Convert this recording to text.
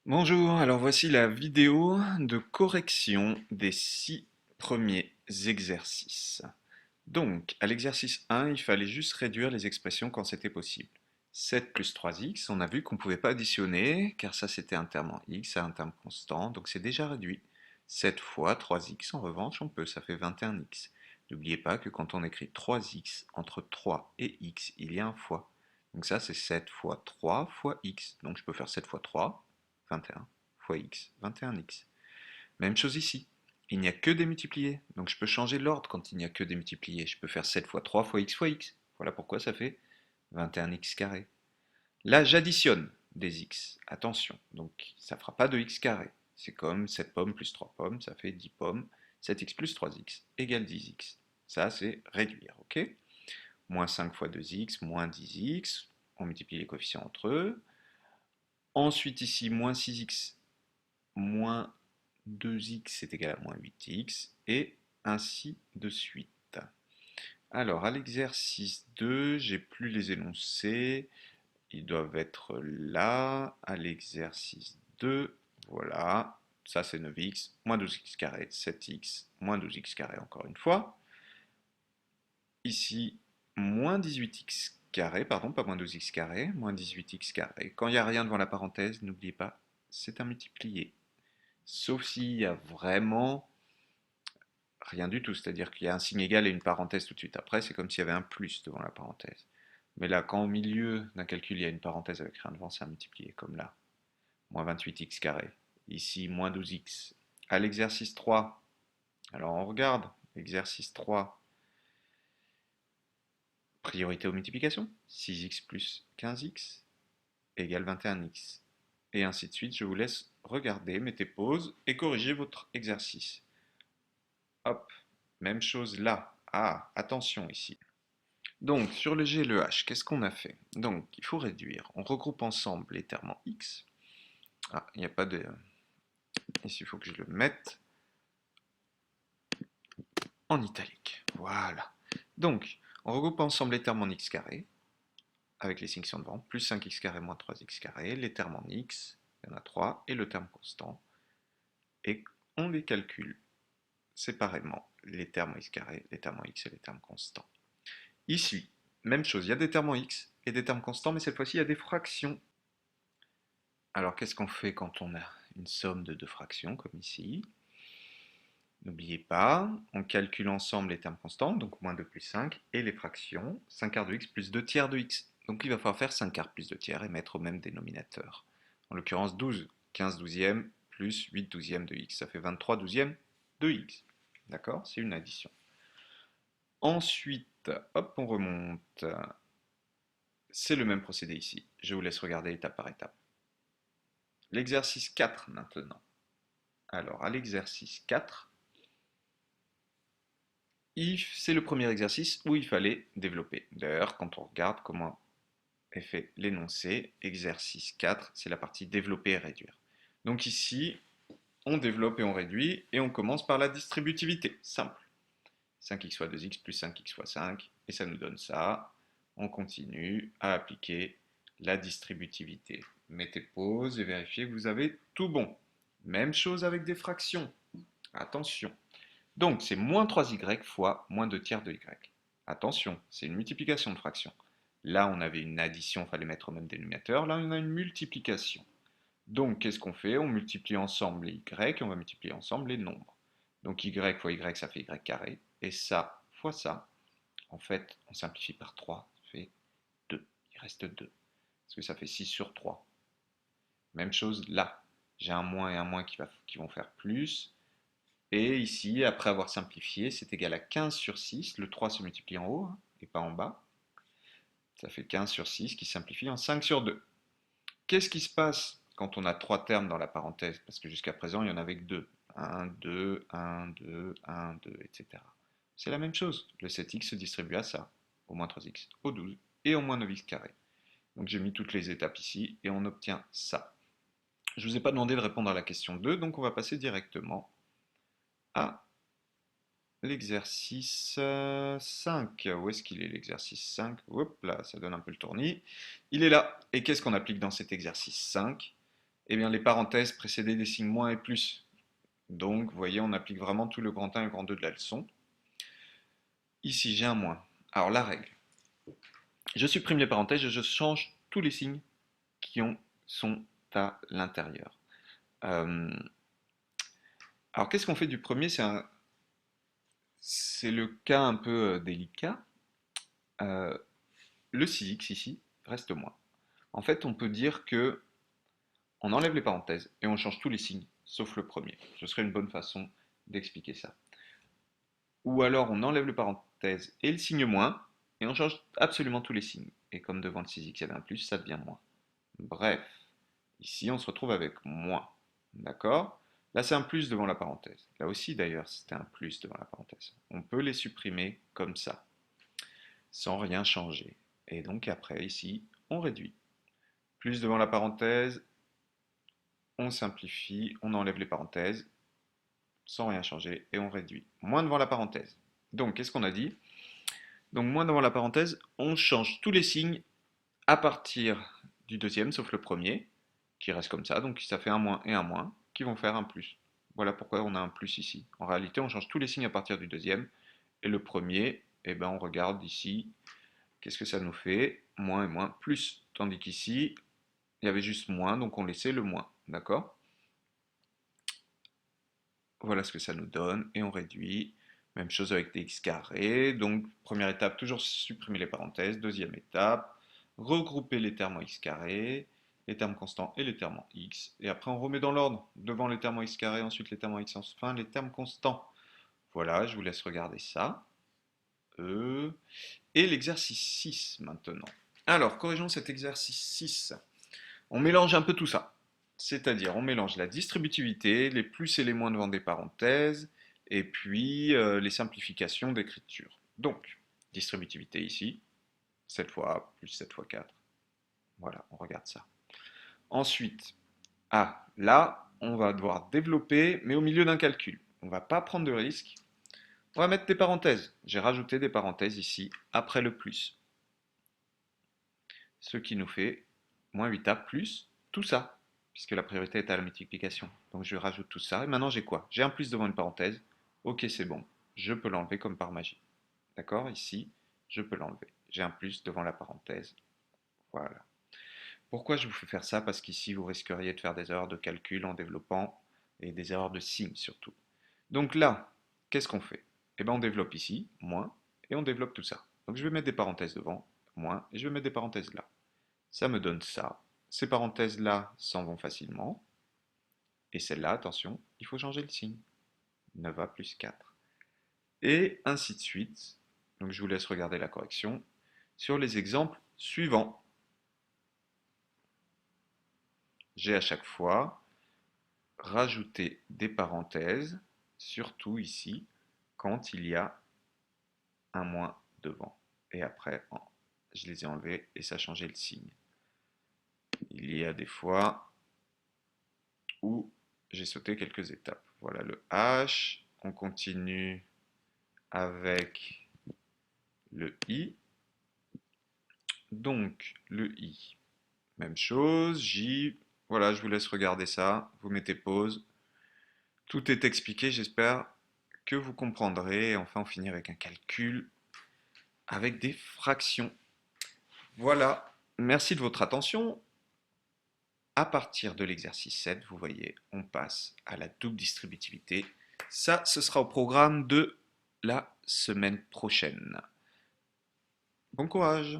Bonjour, alors voici la vidéo de correction des 6 premiers exercices. Donc, à l'exercice 1, il fallait juste réduire les expressions quand c'était possible. 7 plus 3x, on a vu qu'on ne pouvait pas additionner, car ça c'était un terme en x, à un terme constant, donc c'est déjà réduit. 7 fois 3x, en revanche, on peut, ça fait 21x. N'oubliez pas que quand on écrit 3x, entre 3 et x, il y a un fois. Donc ça c'est 7 fois 3 fois x, donc je peux faire 7 fois 3, 21 fois x, 21x. Même chose ici. Il n'y a que des multipliés, donc je peux changer l'ordre quand il n'y a que des multipliés. Je peux faire 7 fois 3 fois x fois x. Voilà pourquoi ça fait 21x carré. Là, j'additionne des x. Attention, donc ça ne fera pas de x carré. C'est comme 7 pommes plus 3 pommes, ça fait 10 pommes. 7x plus 3x égale 10x. Ça, c'est réduire, ok? Moins 5 fois 2x, moins 10x. On multiplie les coefficients entre eux. Ensuite, ici, moins 6x moins 2x est égal à moins 8x, et ainsi de suite. Alors, à l'exercice 2, j'ai plus les énoncés, ils doivent être là. À l'exercice 2, voilà, ça c'est 9x, moins 12x carré, 7x, moins 12x carré encore une fois. Ici, moins 18x carré, pardon, pas moins 12x carré, moins 18x carré. Quand il n'y a rien devant la parenthèse, n'oubliez pas, c'est un multiplié. Sauf s'il y a vraiment rien du tout, c'est-à-dire qu'il y a un signe égal et une parenthèse tout de suite après, c'est comme s'il y avait un plus devant la parenthèse. Mais là, quand au milieu d'un calcul, il y a une parenthèse avec rien devant, c'est un multiplié, comme là. Moins 28x carré. Ici, moins 12x. À l'exercice 3, alors on regarde, exercice 3, priorité aux multiplications. 6x plus 15x égale 21x. Et ainsi de suite, je vous laisse regarder, mettez pause et corrigez votre exercice. Hop, même chose là. Ah, attention ici. Donc, sur le G et le H, qu'est-ce qu'on a fait? Donc, il faut réduire. On regroupe ensemble les termes en X. Ah, il n'y a pas de... Ici, il faut que je le mette en italique. Voilà. Donc, on regroupe ensemble les termes en X carré, avec les signes qui sont devant, plus 5x carré moins 3x carré, les termes en X, il y en a 3, et le terme constant. Et on les calcule séparément, les termes en X carré, les termes en X et les termes constants. Ici, même chose, il y a des termes en X et des termes constants, mais cette fois-ci, il y a des fractions. Alors, qu'est-ce qu'on fait quand on a une somme de deux fractions, comme ici? N'oubliez pas, on calcule ensemble les termes constants, donc moins 2 plus 5, et les fractions, 5 quarts de x plus 2 tiers de x. Donc il va falloir faire 5 quarts plus 2 tiers et mettre au même dénominateur. En l'occurrence 12, 15 douzièmes plus 8 douzièmes de x, ça fait 23 douzièmes de x. D'accord? C'est une addition. Ensuite, hop, on remonte. C'est le même procédé ici. Je vous laisse regarder étape par étape. L'exercice 4 maintenant. Alors, à l'exercice 4, c'est le premier exercice où il fallait développer. D'ailleurs, quand on regarde comment est fait l'énoncé, exercice 4, c'est la partie développer et réduire. Donc ici, on développe et on réduit, et on commence par la distributivité, simple. 5x fois 2x plus 5x fois 5, et ça nous donne ça. On continue à appliquer la distributivité. Mettez pause et vérifiez que vous avez tout bon. Même chose avec des fractions. Attention. Donc, c'est moins 3y fois moins 2 tiers de y. Attention, c'est une multiplication de fractions. Là, on avait une addition, il fallait mettre au même dénominateur. Là, on a une multiplication. Donc, qu'est-ce qu'on fait? On multiplie ensemble les y et on va multiplier ensemble les nombres. Donc, y fois y, ça fait y carré. Et ça fois ça, en fait, on simplifie par 3, ça fait 2. Il reste 2. Parce que ça fait 6 sur 3. Même chose là. J'ai un moins et un moins qui vont faire plus. Et ici, après avoir simplifié, c'est égal à 15 sur 6. Le 3 se multiplie en haut, hein, et pas en bas. Ça fait 15 sur 6 qui simplifie en 5 sur 2. Qu'est-ce qui se passe quand on a 3 termes dans la parenthèse? Parce que jusqu'à présent, il n'y en avait que 2. 1, 2, 1, 2, 1, 2, etc. C'est la même chose. Le 7x se distribue à ça, au moins 3x, au 12 et au moins 9x carré. Donc j'ai mis toutes les étapes ici et on obtient ça. Je ne vous ai pas demandé de répondre à la question 2, donc on va passer directement à l'exercice 5. Où est-ce qu'il est l'exercice 5? Hop là, ça donne un peu le tournis. Il est là. Et qu'est-ce qu'on applique dans cet exercice 5? eh bien les parenthèses précédaient des signes moins et plus. Donc, vous voyez, on applique vraiment tout le grand 1 et le grand 2 de la leçon. Ici, j'ai un moins. Alors, la règle. Je supprime les parenthèses et je change tous les signes qui sont à l'intérieur. Alors, qu'est-ce qu'on fait du premier? C'est le cas un peu délicat. Euh, le 6x ici reste moins. En fait, on peut dire que on enlève les parenthèses et on change tous les signes, sauf le premier. Ce serait une bonne façon d'expliquer ça. Ou alors on enlève les parenthèses et le signe moins, et on change absolument tous les signes. Et comme devant le 6x il y avait un plus, ça devient moins. Bref, ici on se retrouve avec moins. D'accord? Là c'est un plus devant la parenthèse. Là aussi d'ailleurs c'était un plus devant la parenthèse. On peut les supprimer comme ça, sans rien changer. Et donc après ici, on réduit. Plus devant la parenthèse, on simplifie, on enlève les parenthèses, sans rien changer, et on réduit. Moins devant la parenthèse. Donc qu'est-ce qu'on a dit? Donc moins devant la parenthèse, on change tous les signes à partir du deuxième, sauf le premier, qui reste comme ça. Donc ça fait un moins et un moins, qui vont faire un plus. Voilà pourquoi on a un plus ici. En réalité, on change tous les signes à partir du deuxième. Et le premier, eh ben, on regarde ici, qu'est-ce que ça nous fait? Moins et moins, plus. Tandis qu'ici, il y avait juste moins, donc on laissait le moins. D'accord? Voilà ce que ça nous donne, et on réduit. Même chose avec des x carrés. Donc, première étape, toujours supprimer les parenthèses. Deuxième étape, regrouper les termes en x carré, les termes constants et les termes en x. Et après, on remet dans l'ordre. Devant les termes en x carré, ensuite les termes en x, enfin les termes constants. Voilà, je vous laisse regarder ça. Et l'exercice 6 maintenant. Alors, corrigeons cet exercice 6. On mélange un peu tout ça. C'est-à-dire, on mélange la distributivité, les plus et les moins devant des parenthèses, et puis les simplifications d'écriture. Donc, distributivité ici, 7 fois plus 7 fois 4. Voilà, on regarde ça. Ensuite, là, on va devoir développer, mais au milieu d'un calcul. On ne va pas prendre de risque. On va mettre des parenthèses. J'ai rajouté des parenthèses ici, après le plus. Ce qui nous fait moins 8a plus tout ça, puisque la priorité est à la multiplication. Donc je rajoute tout ça, et maintenant j'ai quoi? J'ai un plus devant une parenthèse, ok c'est bon, je peux l'enlever comme par magie. D'accord? Ici, je peux l'enlever. J'ai un plus devant la parenthèse, voilà. Pourquoi je vous fais faire ça? Parce qu'ici vous risqueriez de faire des erreurs de calcul en développant, et des erreurs de signes surtout. Donc là, qu'est-ce qu'on fait? Eh bien on développe ici, moins, et on développe tout ça. Donc je vais mettre des parenthèses devant, moins, et je vais mettre des parenthèses là. Ça me donne ça. Ces parenthèses-là s'en vont facilement. Et celle-là, attention, il faut changer le signe. 9a plus 4. Et ainsi de suite. Donc je vous laisse regarder la correction sur les exemples suivants. J'ai à chaque fois rajouté des parenthèses, surtout ici, quand il y a un moins devant. Et après, je les ai enlevés et ça a changé le signe. Il y a des fois où j'ai sauté quelques étapes. Voilà le H. On continue avec le I. Donc, le I, même chose. J, voilà, je vous laisse regarder ça. Vous mettez pause. Tout est expliqué, j'espère que vous comprendrez. Enfin, on finit avec un calcul avec des fractions. Voilà, merci de votre attention. À partir de l'exercice 7, vous voyez, on passe à la double distributivité. Ça, ce sera au programme de la semaine prochaine. Bon courage!